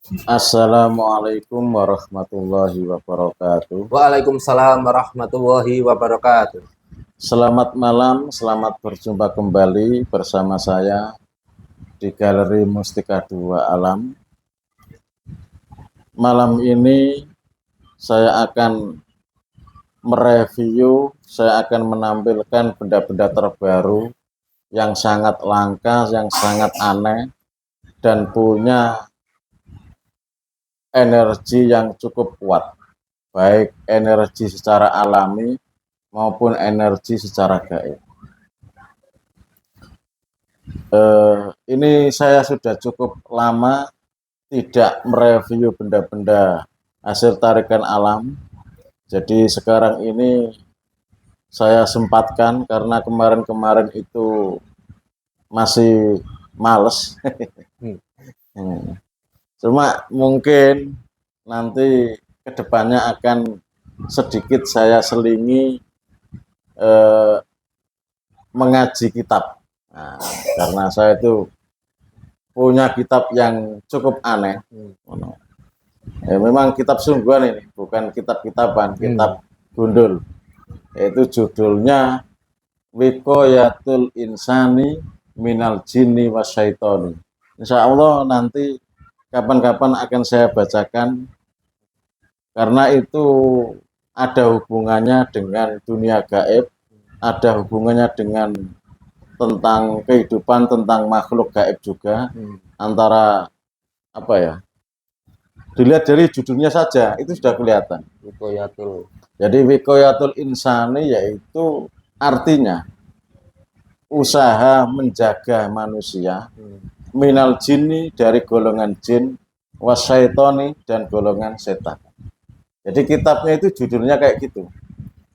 Assalamualaikum warahmatullahi wabarakatuh. Waalaikumsalam warahmatullahi wabarakatuh. Selamat malam, selamat berjumpa kembali bersama saya di Galeri Mustika Dua Alam. Malam ini saya akan mereview, saya akan menampilkan benda-benda terbaru yang sangat langka, yang sangat aneh, dan punya energi yang cukup kuat, baik energi secara alami maupun energi secara gaib. Ini saya sudah cukup lama tidak mereview benda-benda hasil tarikan alam. Jadi sekarang ini saya sempatkan karena kemarin-kemarin itu masih males. Cuma mungkin nanti kedepannya akan sedikit saya selingi mengaji kitab. Nah, karena saya itu punya kitab yang cukup aneh. Ya, memang kitab sungguhan ini, bukan kitab-kitaban, kitab gundul. Yaitu judulnya Wiqoyatul Insani Minal Jinni Wasyaitoni. Insya Allah nanti kapan-kapan akan saya bacakan, karena itu ada hubungannya dengan dunia gaib, ada hubungannya dengan tentang kehidupan, tentang makhluk gaib juga. Antara apa ya, dilihat dari judulnya saja itu sudah kelihatan. Jadi Wiqoyatul Insani yaitu artinya usaha menjaga manusia, minal jinni dari golongan jin, wasyaitoni dan golongan setan. Jadi kitabnya itu judulnya kayak gitu,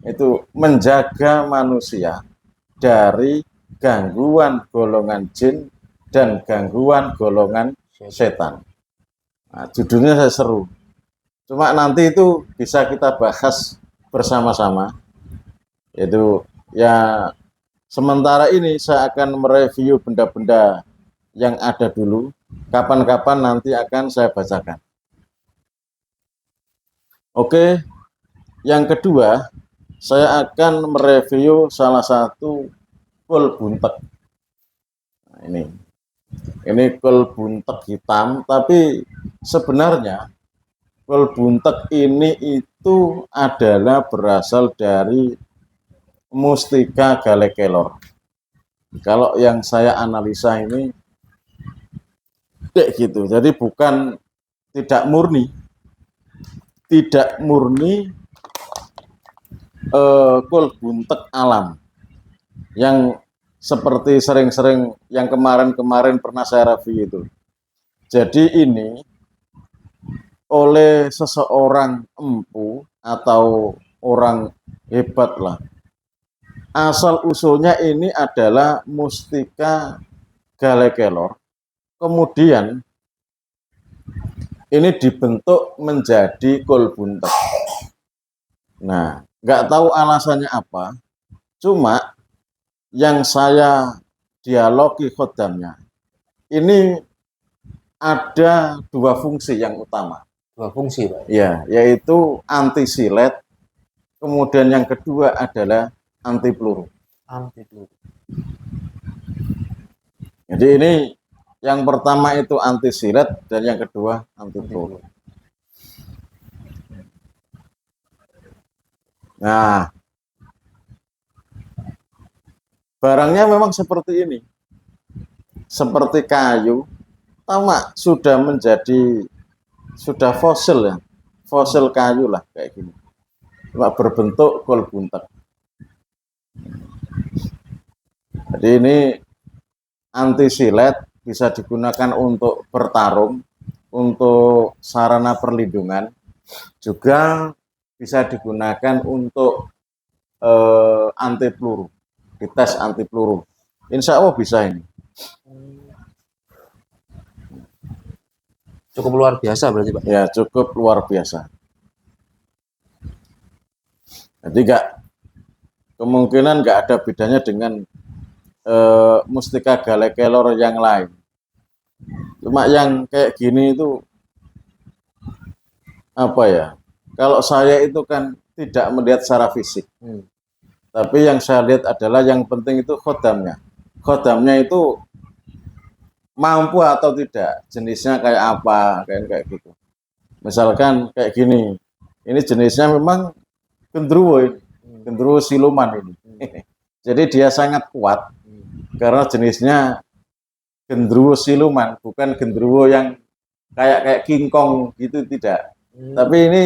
itu menjaga manusia dari gangguan golongan jin dan gangguan golongan setan. Nah, judulnya saya seru. Cuma nanti itu bisa kita bahas bersama-sama. Itu ya, sementara ini saya akan mereview benda-benda yang ada dulu. Kapan-kapan nanti akan saya bacakan. Oke, yang kedua saya akan mereview salah satu kul buntek. Nah, ini kul buntek hitam, tapi sebenarnya kul buntek ini itu adalah berasal dari mustika galekelor. Kalau yang saya analisa ini kayak gitu. Jadi bukan, tidak murni kul buntek alam yang seperti sering-sering yang kemarin-kemarin pernah saya review itu. Jadi ini oleh seseorang empu atau orang hebat lah. Asal usulnya ini adalah mustika galekelor. Kemudian ini dibentuk menjadi kul buntek. Nah, nggak tahu alasannya apa. Cuma yang saya dialogi khodamnya, ini ada dua fungsi yang utama. Dua fungsi, Pak? Ya, yaitu anti silet. Kemudian yang kedua adalah anti peluru. Jadi ini yang pertama itu anti silet dan yang kedua anti peluru. Nah, barangnya memang seperti ini, seperti kayu, sama sudah menjadi, sudah fosil ya, fosil kayu lah kayak gini, cuma berbentuk kul buntek. Jadi ini anti silet, bisa digunakan untuk bertarung, untuk sarana perlindungan, juga bisa digunakan untuk anti peluru, dites anti peluru. Insya Allah bisa ini. Cukup luar biasa berarti, Pak? Ya, cukup luar biasa. Jadi kemungkinan nggak ada bedanya dengan mustika galekelor yang lain. Cuma yang kayak gini itu apa ya? Kalau saya itu kan tidak melihat secara fisik, tapi yang saya lihat adalah yang penting itu khodamnya. Khodamnya itu mampu atau tidak, jenisnya kayak apa, kayak gitu. Misalkan kayak gini, ini jenisnya memang gendruwo, gendruwo siluman ini. Jadi dia sangat kuat karena jenisnya gendruwo siluman, bukan gendruwo yang kayak King Kong gitu, tidak. Tapi ini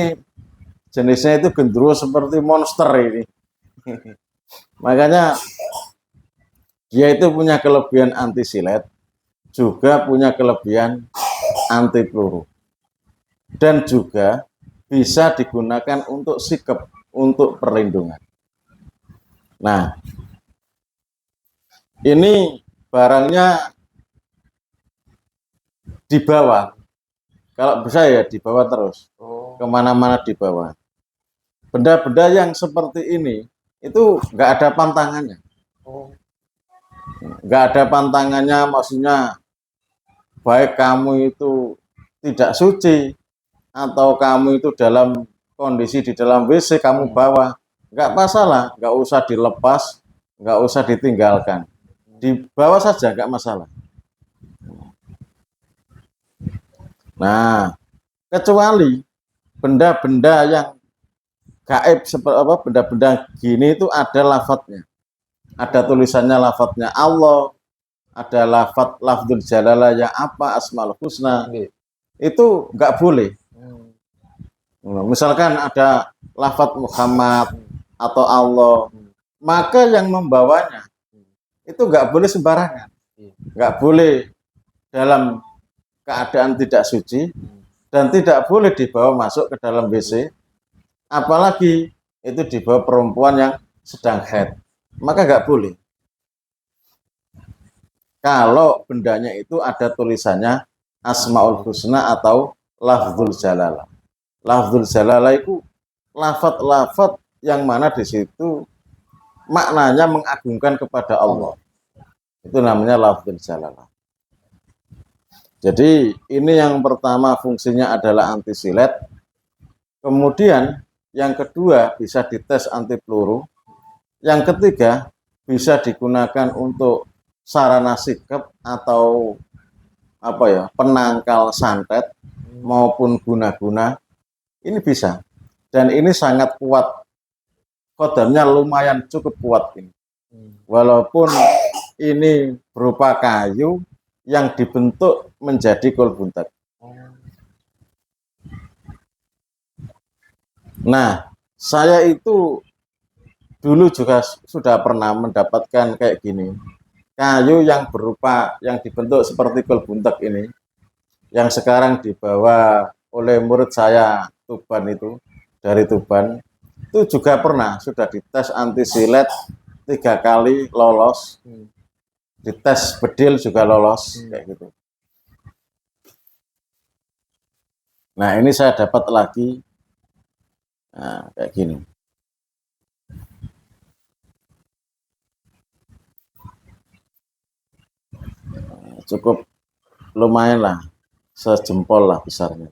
jenisnya itu gendruwo seperti monster ini. Makanya dia itu punya kelebihan anti silet, juga punya kelebihan anti peluru, dan juga bisa digunakan untuk sikep, untuk perlindungan. Nah, ini barangnya dibawa, kalau bisa ya dibawa terus, kemana-mana dibawa. Benda-benda yang seperti ini itu nggak ada pantangannya, nggak ada pantangannya, maksudnya baik kamu itu tidak suci atau kamu itu dalam kondisi di dalam WC kamu bawa, nggak masalah, nggak usah dilepas, nggak usah ditinggalkan, dibawa saja nggak masalah. Nah, kecuali benda-benda yang gaib seperti apa, benda-benda gini itu ada lafadznya, ada tulisannya lafadznya Allah, ada lafdzul jalalah yang apa, asmaul husna, itu nggak boleh. Misalkan ada lafadz Muhammad atau Allah, maka yang membawanya itu nggak boleh sembarangan, nggak boleh dalam keadaan tidak suci, dan tidak boleh dibawa masuk ke dalam WC, apalagi itu dibawa perempuan yang sedang haid, maka nggak boleh. Kalau bendanya itu ada tulisannya asmaul husna atau lafdzul jalalah. Lafdzul jalalah itu lafadz-lafadz yang mana di situ maknanya mengagungkan kepada Allah. Itu namanya lafdzul jalalah. Jadi ini yang pertama fungsinya adalah anti silet. Kemudian yang kedua bisa dites anti peluru. Yang ketiga bisa digunakan untuk sarana sikep atau apa ya, penangkal santet maupun guna-guna, ini bisa, dan ini sangat kuat, kodamnya lumayan cukup kuat ini, walaupun ini berupa kayu yang dibentuk menjadi kolbuntek. Nah, saya itu dulu juga sudah pernah mendapatkan kayak gini, kayu yang berupa, yang dibentuk seperti kolbuntek ini, yang sekarang dibawa oleh murid saya Tuban itu, dari Tuban, itu juga pernah sudah dites anti silet 3 kali lolos, dites bedil juga lolos, kayak gitu. Nah, ini saya dapat lagi, nah, kayak gini. Cukup lumayan lah, sejempol lah besarnya.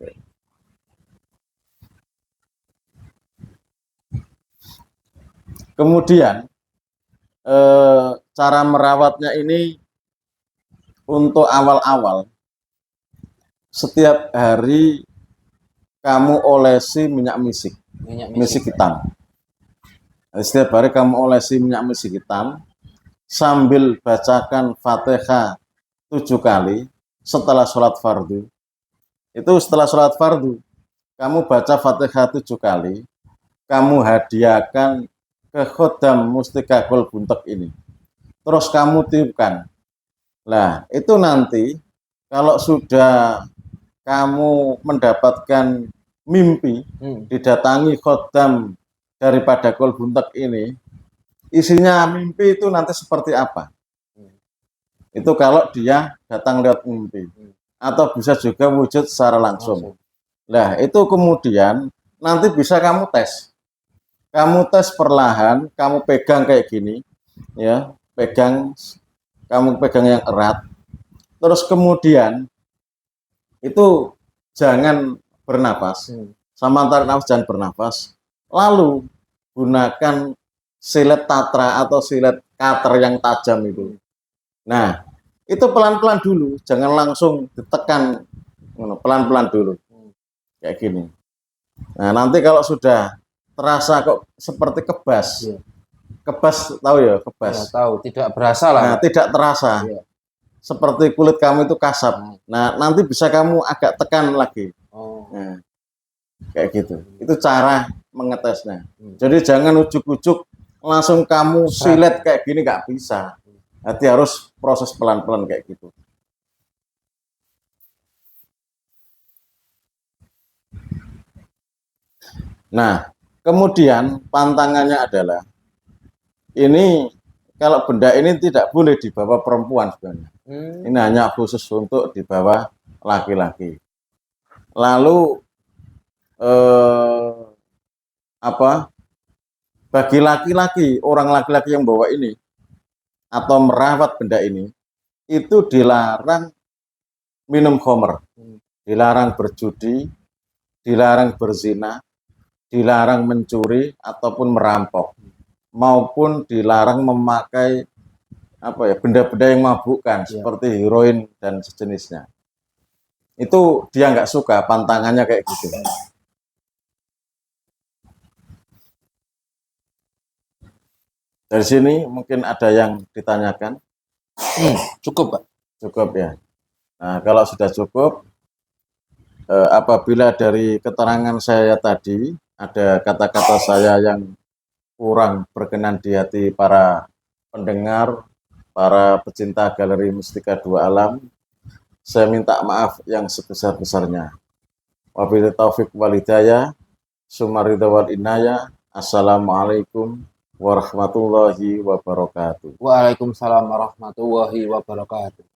Kemudian cara merawatnya ini untuk awal-awal, setiap hari kamu olesi minyak misik, misik hitam. Setiap hari kamu olesi minyak misik hitam sambil bacakan Fatihah 7 kali setelah sholat fardu. Itu setelah sholat fardu, kamu baca Fatihah 7 kali, kamu hadiahkan ke khodam mustika kolbuntek ini. Terus kamu tiupkan. Nah, itu nanti kalau sudah kamu mendapatkan mimpi didatangi khodam daripada kolbuntek ini, isinya mimpi itu nanti seperti apa? Itu kalau dia datang lewat mimpi, atau bisa juga wujud secara langsung. Nah, itu kemudian nanti bisa kamu tes. Kamu tes perlahan, kamu pegang kayak gini, ya, pegang, kamu pegang yang erat. Terus kemudian itu jangan bernapas sama tarik nafas dan bernafas, lalu gunakan silet tatra atau silet cutter yang tajam itu. Nah, itu pelan-pelan dulu, jangan langsung ditekan, pelan-pelan dulu, kayak gini. Nah, nanti kalau sudah terasa kok seperti kebas, Iya. kebas tahu ya, Ya, kebas. tahu, tidak berasa lah. Nah, Pak. tidak terasa, Iya. seperti kulit kamu itu kasar. Nah, nanti bisa kamu agak tekan lagi. Oh. Nah, kayak gitu. Itu cara mengetesnya. Hmm. Jadi jangan ujuk-ujuk langsung kamu silet kayak gini, nggak bisa. Nanti harus proses pelan-pelan kayak gitu. Nah, kemudian pantangannya adalah ini kalau benda ini tidak boleh dibawa perempuan sebenarnya. Ini hanya khusus untuk dibawa laki-laki. Lalu bagi laki-laki, orang laki-laki yang bawa ini atau merawat benda ini itu dilarang minum khamr, dilarang berjudi, dilarang berzina, dilarang mencuri ataupun merampok, maupun dilarang memakai benda-benda yang mabukkan seperti heroin dan sejenisnya. Itu dia nggak suka, pantangannya kayak gitu. Dari sini mungkin ada yang ditanyakan. Cukup, Pak. Cukup ya. Nah, kalau sudah cukup, apabila dari keterangan saya tadi ada kata-kata saya yang kurang berkenan di hati para pendengar, para pecinta Galeri Mustika Dua Alam, saya minta maaf yang sebesar-besarnya. Wabillahi taufik wal hidayah, sumaridha wal inayah. Assalamualaikum warahmatullahi wabarakatuh. Waalaikumsalam warahmatullahi wabarakatuh.